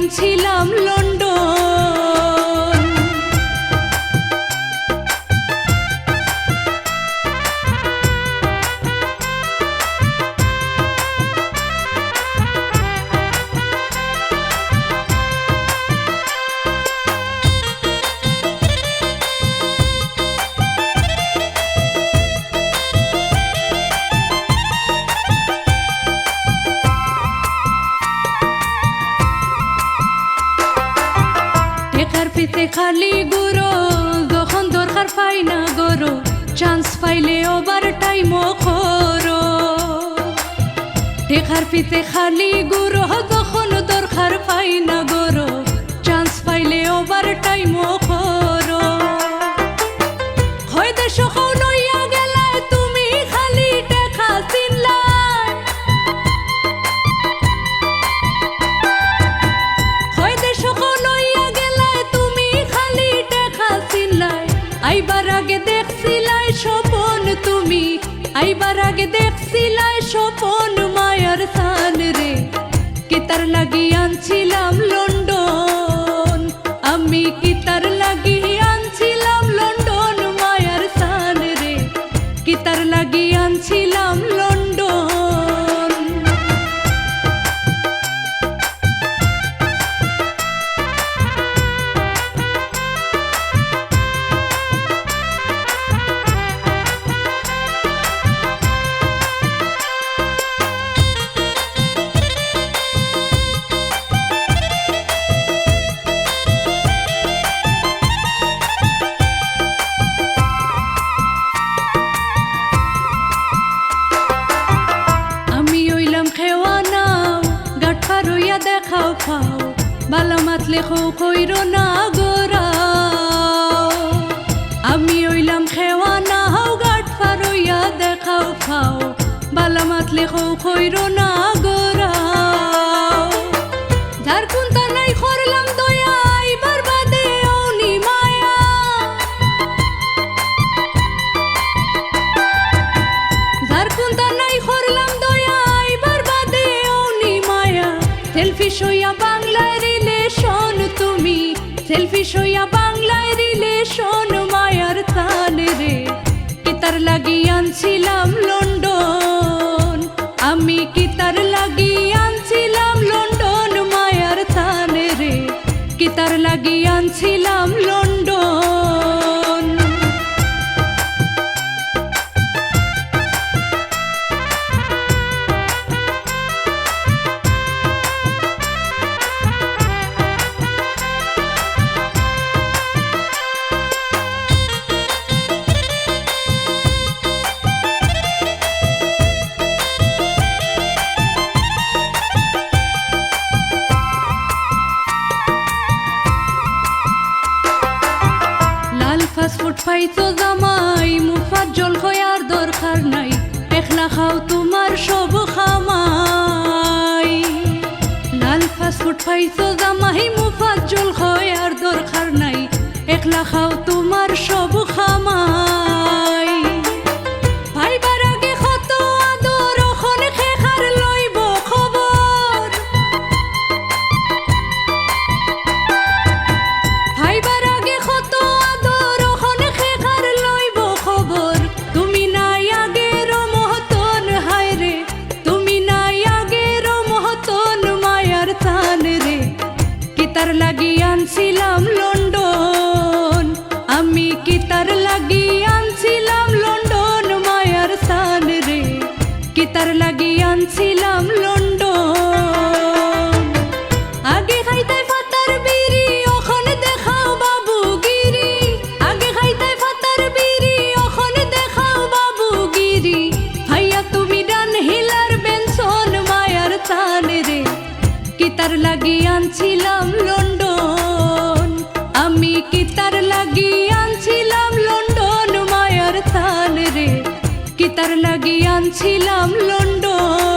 আনছিলাম লন্ডন। টেকার পিতে খালি গুরো, যখন দরকার পাই না গরো, চান্স পাইলে ওভার টাইমও করো। টেকার পিতে খালি গুরো, যখন দরকার পাই না গরো, চান্স পাইলে ওভার টাইমও করো। হয় দেশ লইয়া গেলে তুমি খালি টেকা চিনলাই, হয় দেশ লইয়া গেলে তুমি খালি টেকা চিনলাই। আইবার আগে দেখছিলাই স্বপন তুমি, আইবার আগে দেখছিলাই স্বপন মায়ার সান রে। কিতার লাগি আনছিলাম লন্ডন, আমি কিতার লাগি আনছিলাম লন্ডন মায়ার সান রে। কিতার লাগি আনছিলাম লন্ডন। দেখাও পাও বালা মাতলে কইরো না গোরাও। আমি ওইলাম খেওয়া না হাও গাট ফারইয়া দেখাও পাও বালা মাতলে কইরো না গোরাও। যার কোনটা নাই করলাম দয়া আইবার বাদে ওনি মায়া, যার কোনটা নাই করলাম দয়া আইবার বাদে ওনি মায়া। সেলফিশ হইয়া বাংলায় রিলেশন তুমি, সেলফিশ হইয়া বাংলায় রিলেশন মায়ার তান রে। কিতার লাগি আনছিলাম লন্ডন, আমি কিতার লাগি আনছিলাম লন্ডন মায়ার তান রে। কিতার লাগি আনছিলাম লন্ডন। ফাস্টফুড পাইতো জামাই, মুফাজ্জল হইয়ার দরকার নাই, একলা খাও তোমার সব খামাই। লাল ফাস্টফুড পাইতো জামাই, মুফাজ্জল হইয়ার দরকার নাই, একলা খাও তোমার সব খামাই। ভাইবার আগে কত আদর ওখন খেখার লইব খবর, ভাইবার আগে কত আদর ওখন খেখার লইব খবর। তুমি নাই আগের মহতন হায় রে, তুমি নাই আগের মহতন মায়ার তান রে। কিতার লাগি আনছিলাম লন্ডন, আমি কিতার লাগি আনছিলাম লন্ডন মায়ার তান রে। কিতার লাগি আনছিলাম লন্ডন। আগে খাইতাই ফাতার বিড়ি ওখন দেখাও বাবুগিরি, আগে খাইতাই ফাতার বিড়ি ওখন দেখাও বাবুগিরি। ভাইয়া তুমি ডান হিলার বেনসন মায়ার তান রে। কিতার লাগি আনছিলাম লন্ডন, আমি কিতার লাগি আনছিলাম লন্ডন মায়ার তান রে। কিতার লাগি আনছিলাম লন্ডন।